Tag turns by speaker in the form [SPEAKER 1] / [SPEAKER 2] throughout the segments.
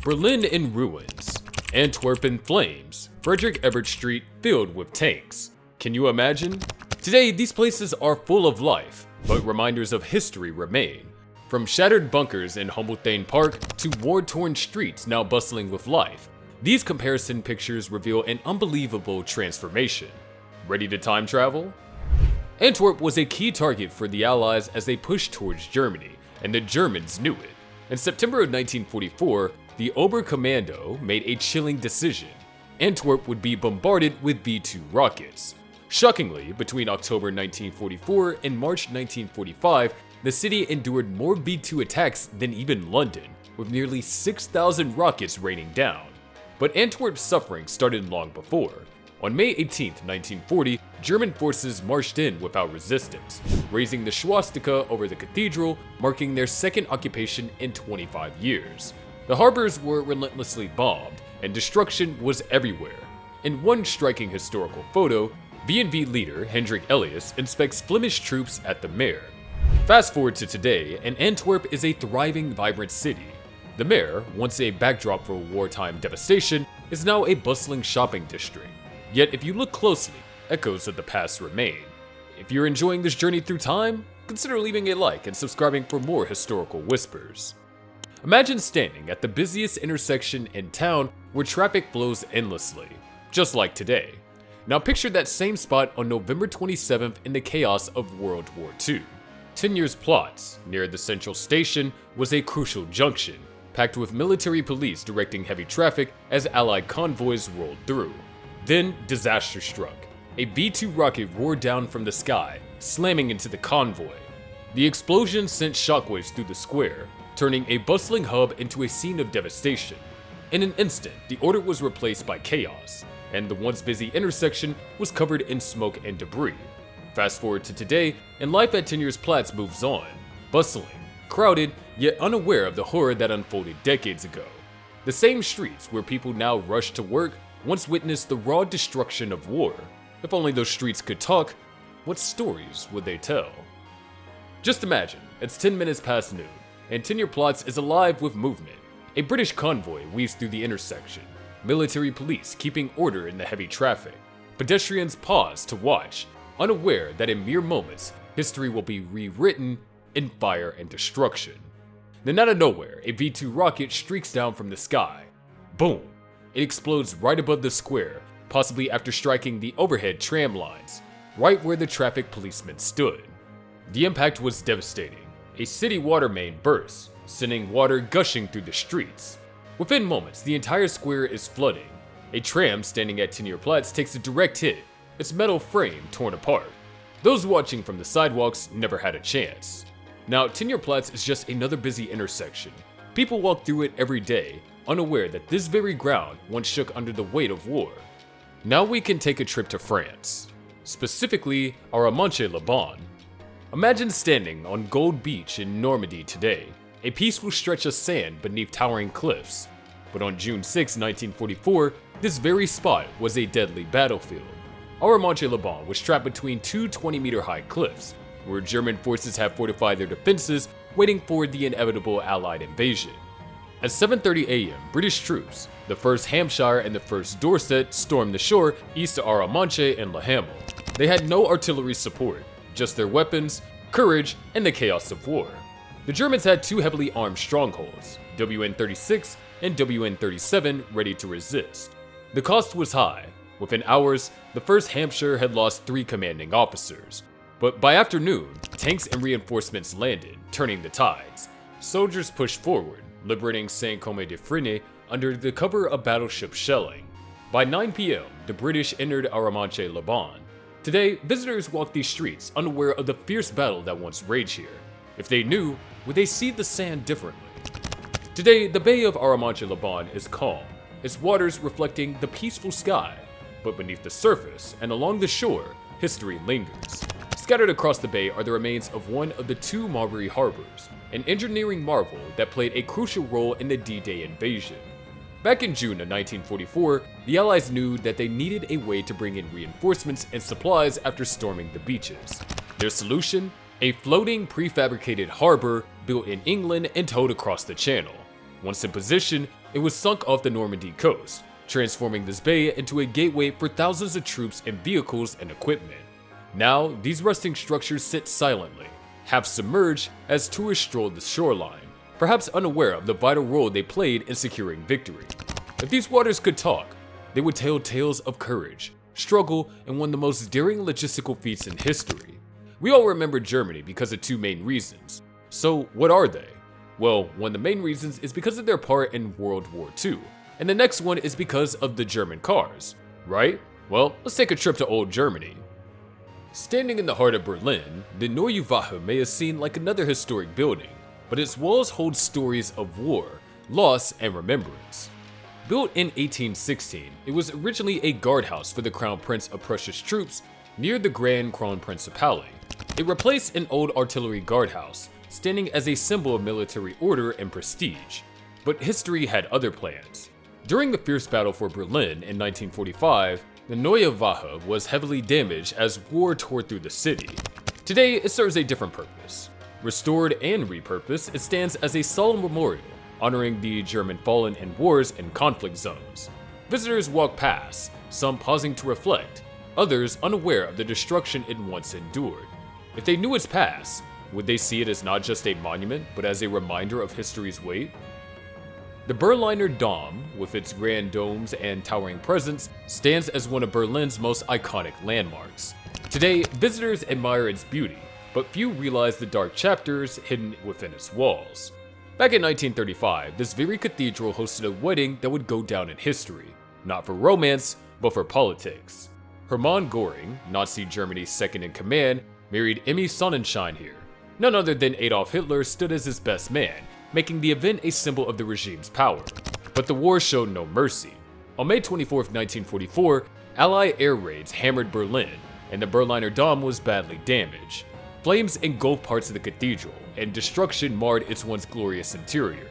[SPEAKER 1] Berlin in ruins, Antwerp in flames, Friedrich-Ebert Street filled with tanks. Can you imagine? Today, these places are full of life, but reminders of history remain. From shattered bunkers in Humboldthain Park to war-torn streets now bustling with life, these comparison pictures reveal an unbelievable transformation. Ready to time travel? Antwerp was a key target for the Allies as they pushed towards Germany, and the Germans knew it. In September of 1944, the Oberkommando made a chilling decision. Antwerp would be bombarded with V2 rockets. Shockingly, between October 1944 and March 1945, the city endured more V2 attacks than even London, with nearly 6,000 rockets raining down. But Antwerp's suffering started long before. On May 18, 1940, German forces marched in without resistance, raising the swastika over the cathedral, marking their second occupation in 25 years. The harbors were relentlessly bombed, and destruction was everywhere. In one striking historical photo, V&V leader Hendrik Elias inspects Flemish troops at the Meer. Fast forward to today, and Antwerp is a thriving, vibrant city. The Meer, once a backdrop for wartime devastation, is now a bustling shopping district. Yet if you look closely, echoes of the past remain. If you're enjoying this journey through time, consider leaving a like and subscribing for more historical whispers. Imagine standing at the busiest intersection in town where traffic flows endlessly, just like today. Now picture that same spot on November 27th in the chaos of World War II. Platz, near the central station, was a crucial junction, packed with military police directing heavy traffic as Allied convoys rolled through. Then disaster struck. A V2 rocket roared down from the sky, slamming into the convoy. The explosion sent shockwaves through the square, turning a bustling hub into a scene of devastation. In an instant, the order was replaced by chaos, and the once busy intersection was covered in smoke and debris. Fast forward to today, and life at Platz moves on, bustling, crowded, yet unaware of the horror that unfolded decades ago. The same streets where people now rush to work once witnessed the raw destruction of war. If only those streets could talk, what stories would they tell? Just imagine, it's 10 minutes past noon, and Platz is alive with movement. A British convoy weaves through the intersection, military police keeping order in the heavy traffic. Pedestrians pause to watch, unaware that in mere moments, history will be rewritten in fire and destruction. Then out of nowhere, a V2 rocket streaks down from the sky. Boom! It explodes right above the square, possibly after striking the overhead tram lines, right where the traffic policemen stood. The impact was devastating. A city water main bursts, sending water gushing through the streets. Within moments, the entire square is flooding. A tram standing at Platz takes a direct hit, its metal frame torn apart. Those watching from the sidewalks never had a chance. Now, Platz is just another busy intersection. People walk through it every day, unaware that this very ground once shook under the weight of war. Now we can take a trip to France, specifically Arromanches-les-Bains. Imagine standing on Gold Beach in Normandy today, a peaceful stretch of sand beneath towering cliffs. But on June 6, 1944, this very spot was a deadly battlefield. Arromanches-les-Bains was trapped between two 20-meter-high cliffs, where German forces had fortified their defenses, waiting for the inevitable Allied invasion. At 7:30 a.m., British troops, the 1st Hampshire and the 1st Dorset, stormed the shore east of Arromanches and Le Hamel. They had no artillery support, just their weapons, courage, and the chaos of war. The Germans had two heavily armed strongholds, WN-36 and WN-37, ready to resist. The cost was high. Within hours, the 1st Hampshire had lost 3 commanding officers. But by afternoon, tanks and reinforcements landed, turning the tides. Soldiers pushed forward, liberating Saint-Côme-de-Fresnes under the cover of battleship shelling. By 9 p.m., the British entered Arromanches-les-Bains. Today, visitors walk these streets unaware of the fierce battle that once raged here. If they knew, would they see the sand differently? Today, the Bay of Arromanches-les-Bains is calm, its waters reflecting the peaceful sky. But beneath the surface and along the shore, history lingers. Scattered across the bay are the remains of one of the 2 Marbury harbors, an engineering marvel that played a crucial role in the D-Day invasion. Back in June of 1944, the Allies knew that they needed a way to bring in reinforcements and supplies after storming the beaches. Their solution? A floating prefabricated harbor built in England and towed across the channel. Once in position, It was sunk off the Normandy coast, transforming this bay into a gateway for thousands of troops and vehicles and equipment. Now, these rusting structures sit silently, half submerged as tourists strolled the shoreline, perhaps unaware of the vital role they played in securing victory. If these waters could talk, they would tell tales of courage, struggle, and one of the most daring logistical feats in history. We all remember Germany because of two main reasons. So what are they? Well, one of the main reasons is because of their part in World War II, and the next one is because of the German cars, right? Well, let's take a trip to old Germany. Standing in the heart of Berlin, the Neue Wache may have seemed like another historic building, but its walls hold stories of war, loss, and remembrance. Built in 1816, it was originally a guardhouse for the Crown Prince of Prussia's troops near the Grand Crown Principality. It replaced an old artillery guardhouse, standing as a symbol of military order and prestige. But history had other plans. During the fierce battle for Berlin in 1945, the Neue Wache was heavily damaged as war tore through the city. Today, it serves a different purpose. Restored and repurposed, it stands as a solemn memorial, honoring the German fallen in wars and conflict zones. Visitors walk past, some pausing to reflect, others unaware of the destruction it once endured. If they knew its past, would they see it as not just a monument, but as a reminder of history's weight? The Berliner Dom, with its grand domes and towering presence, stands as one of Berlin's most iconic landmarks. Today, visitors admire its beauty, but few realize the dark chapters hidden within its walls. Back in 1935, this very cathedral hosted a wedding that would go down in history, not for romance, but for politics. Hermann Göring, Nazi Germany's second-in-command, married Emmy Sonnenschein here. None other than Adolf Hitler stood as his best man, making the event a symbol of the regime's power. But the war showed no mercy. On May 24, 1944, Allied air raids hammered Berlin, and the Berliner Dom was badly damaged. Flames engulfed parts of the cathedral, and destruction marred its once glorious interior.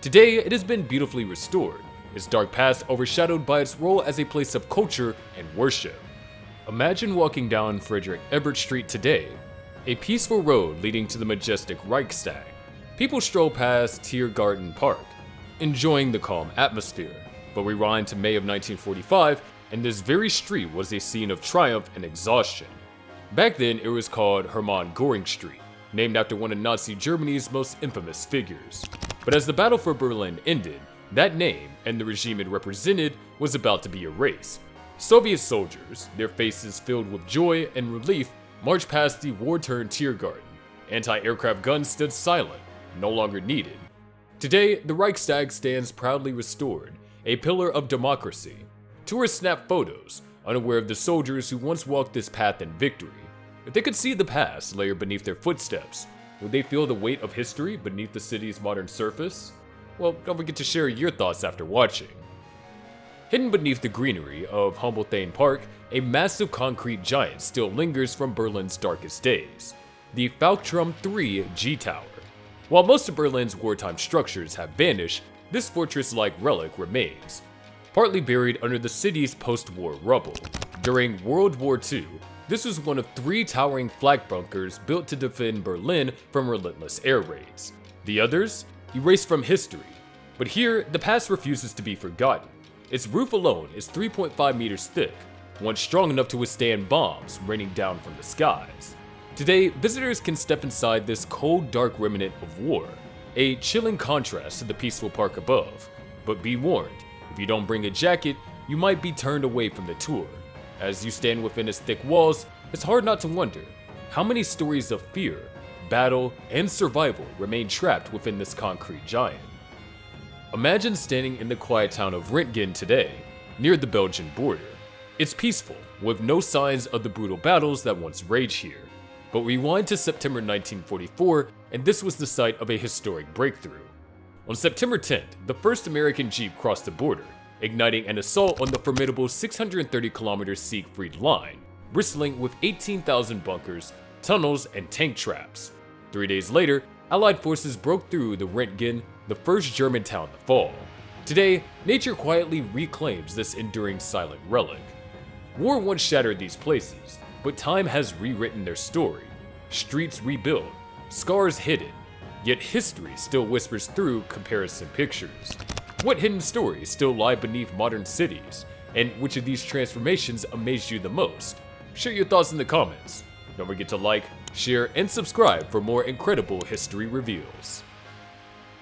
[SPEAKER 1] Today, it has been beautifully restored, its dark past overshadowed by its role as a place of culture and worship. Imagine walking down Friedrich-Ebert Street today, a peaceful road leading to the majestic Reichstag. People stroll past Tiergarten Park, enjoying the calm atmosphere. But rewind to May of 1945, and this very street was a scene of triumph and exhaustion. Back then, it was called Hermann Göring Street, named after one of Nazi Germany's most infamous figures. But as the battle for Berlin ended, that name and the regime it represented was about to be erased. Soviet soldiers, their faces filled with joy and relief, marched past the war-torn Tiergarten. Anti-aircraft guns stood silent, no longer needed. Today, the Reichstag stands proudly restored, a pillar of democracy. Tourists snap photos, unaware of the soldiers who once walked this path in victory. If they could see the past layered beneath their footsteps, would they feel the weight of history beneath the city's modern surface? Well, don't forget to share your thoughts after watching. Hidden beneath the greenery of Humboldthain Park, a massive concrete giant still lingers from Berlin's darkest days, the Falkturm 3 G-Tower. While most of Berlin's wartime structures have vanished, this fortress-like relic remains, partly buried under the city's post-war rubble. During World War II, this was one of 3 towering flak bunkers built to defend Berlin from relentless air raids. The others? Erased from history. But here, the past refuses to be forgotten. Its roof alone is 3.5 meters thick, once strong enough to withstand bombs raining down from the skies. Today, visitors can step inside this cold, dark remnant of war, a chilling contrast to the peaceful park above. But be warned, if you don't bring a jacket, you might be turned away from the tour. As you stand within its thick walls, it's hard not to wonder, how many stories of fear, battle, and survival remain trapped within this concrete giant? Imagine standing in the quiet town of Rentgen today, near the Belgian border. It's peaceful, with no signs of the brutal battles that once raged here. But rewind to September 1944, and this was the site of a historic breakthrough. On September 10th, the first American Jeep crossed the border, igniting an assault on the formidable 630-kilometer Siegfried Line, bristling with 18,000 bunkers, tunnels, and tank traps. 3 days later, Allied forces broke through the Rentgen, the first German town to fall. Today, nature quietly reclaims this enduring silent relic. War once shattered these places, but time has rewritten their story. Streets rebuilt, scars hidden, yet history still whispers through comparison pictures. What hidden stories still lie beneath modern cities? And which of these transformations amazed you the most? Share your thoughts in the comments. Don't forget to like, share, and subscribe for more incredible history reveals.